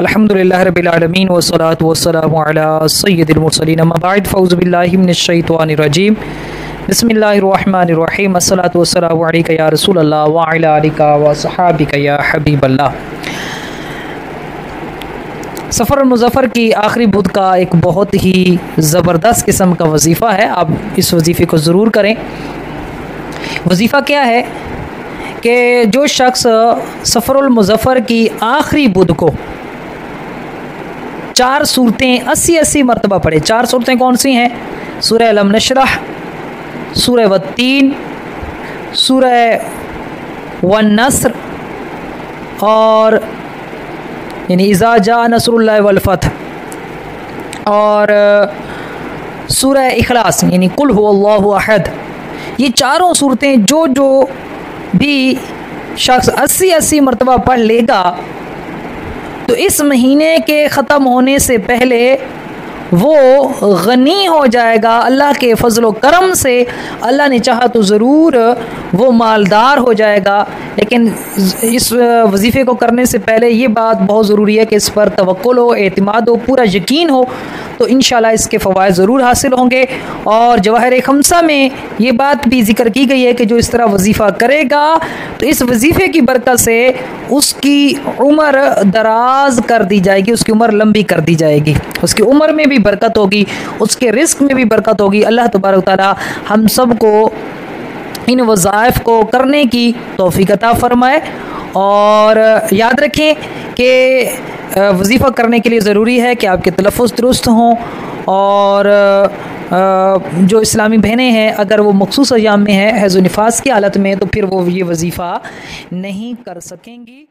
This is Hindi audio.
अल्हम्दुलिल्लाह रब्बिल आलमीन वस्सलातु वस्सलामु अला सय्यिदिल मुरसलीन अम्मा बअद फ़ऊज़ु बिल्लाहि मिनश शैतानिर रजीम बिस्मिल्लाहिर रहमानिर रहीम अस्सलातु वस्सलामु अलैका या रसूलल्लाह व अला आलिका व सहाबिका या हबीबल्लाह। सफ़र मुज़फ़्फ़र की आखिरी बुध का एक बहुत ही ज़बरदस्त किस्म का वजीफ़ा है। आप इस वजीफ़े को ज़रूर करें। वजीफ़ा क्या है कि जो शख्स सफ़रुल मुज़फ़्फ़र की आखिरी बुध को 4 सूरतें 80 मरतबा पढ़े। 4 सूरतें कौन सी हैं? सूरह अलम नशरह, सूरह वत्तीन, सूरह वन नस्र और यानी इज़ा जा नसरुल्लाह वल फतह और सूरह इखलास यानी कुल हुवल्लाहु अहद। ये चारों सूरतें जो भी शख्स 80 मरतबा पढ़ लेगा तो इस महीने के ख़त्म होने से पहले वो गनी हो जाएगा। अल्लाह के फजलो करम से अल्लाह ने चाहा तो ज़रूर वो मालदार हो जाएगा। लेकिन इस वजीफ़े को करने से पहले ये बात बहुत ज़रूरी है कि इस पर तवक्कुल हो, एतमाद हो, पूरा यकीन हो, तो इंशाल्लाह इसके फ़वाइद ज़रूर हासिल होंगे। और जवाहिर खमसा में ये बात भी ज़िक्र की गई है कि जो इस तरह वजीफ़ा करेगा तो इस वजीफ़े की बरकत से उसकी उम्र दराज कर दी जाएगी, उसकी उम्र लंबी कर दी जाएगी, उसकी उम्र में भी बरकत होगी, उसके रिस्क में भी बरकत होगी। अल्लाह तबारक तआला हम सब को इन वज़ाइफ को करने की तौफीक अता फरमाए। और याद रखें कि वजीफ़ा करने के लिए ज़रूरी है कि आपके तलफ़्फ़ुज़ दुरुस्त हों और जो इस्लामी बहनें हैं अगर वो मखसूस अय्याम में है हैज़ व निफास की हालत में तो फिर वो ये वजीफ़ा नहीं कर सकेंगी।